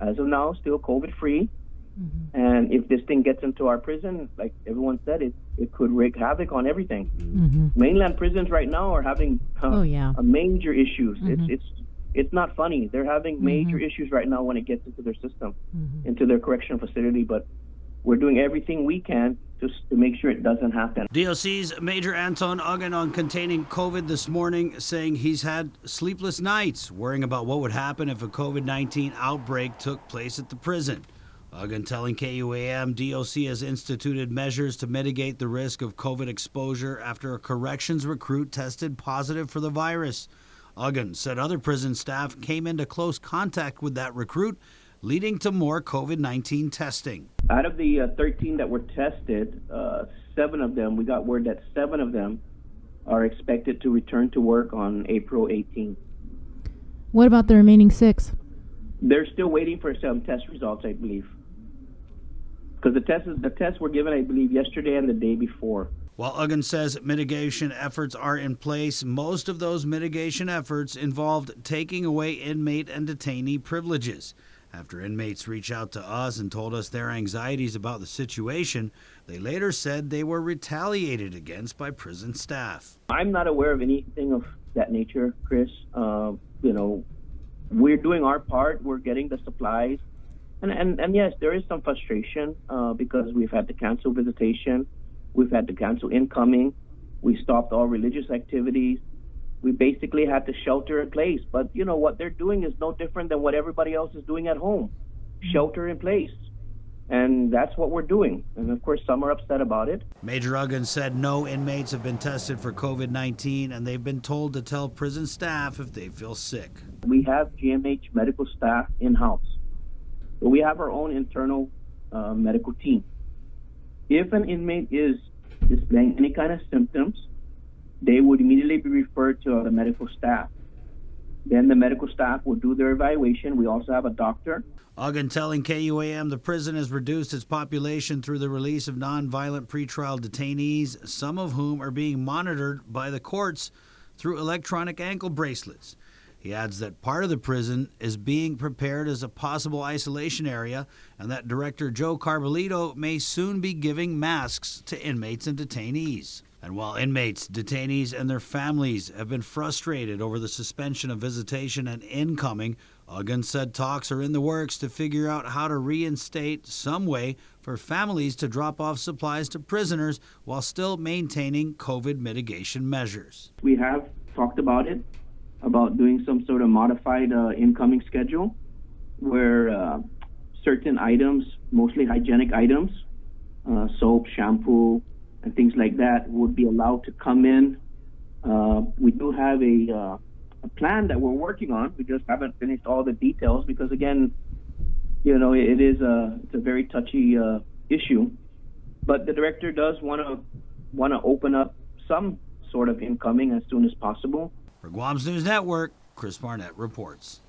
as of now, still COVID-free. Mm-hmm. And if this thing gets into our prison, like everyone said, it could wreak havoc on everything. Mm-hmm. Mainland prisons right now are having major issues. Mm-hmm. It's not funny. They're having major issues right now when it gets into their system, into their correctional facility. But we're doing everything we can to make sure it doesn't happen. DOC's Major Anton Uggan on containing COVID this morning, saying he's had sleepless nights, worrying about what would happen if a COVID-19 outbreak took place at the prison. Uggan telling KUAM DOC has instituted measures to mitigate the risk of COVID exposure after a corrections recruit tested positive for the virus. Uggan said other prison staff came into close contact with that recruit, leading to more COVID-19 testing. Out of the 13 that were tested, 7 of them, we got word that 7 of them are expected to return to work on April 18th. What about the remaining 6? They're still waiting for some test results, I believe. Because the tests were given, I believe, yesterday and the day before. While Uggan says mitigation efforts are in place, most of those mitigation efforts involved taking away inmate and detainee privileges. After inmates reached out to us and told us their anxieties about the situation, they later said they were retaliated against by prison staff. I'm not aware of anything of that nature, Chris. We're doing our part. We're getting the supplies. And yes, there is some frustration because we've had to cancel visitation. We've had to cancel incoming. We stopped all religious activities. We basically had to shelter in place. But, what they're doing is no different than what everybody else is doing at home. Shelter in place. And that's what we're doing. And, of course, some are upset about it. Major Uggan said no inmates have been tested for COVID-19, and they've been told to tell prison staff if they feel sick. We have GMH medical staff in-house. So we have our own internal medical team. If an inmate is displaying any kind of symptoms, they would immediately be referred to the medical staff. Then the medical staff will do their evaluation. We also have a doctor. Uggan telling KUAM the prison has reduced its population through the release of nonviolent pretrial detainees, some of whom are being monitored by the courts through electronic ankle bracelets. He adds that part of the prison is being prepared as a possible isolation area and that Director Joe Carbolito may soon be giving masks to inmates and detainees. And while inmates, detainees, and their families have been frustrated over the suspension of visitation and incoming, Uggan said talks are in the works to figure out how to reinstate some way for families to drop off supplies to prisoners while still maintaining COVID mitigation measures. We have talked about it, about doing some sort of modified incoming schedule where certain items, mostly hygienic items, soap, shampoo, and things like that would be allowed to come in. We do have a plan that we're working on. We just haven't finished all the details because, again, it's a very touchy issue. But the director does want to open up some sort of incoming as soon as possible. For Guam's News Network, Chris Barnett reports.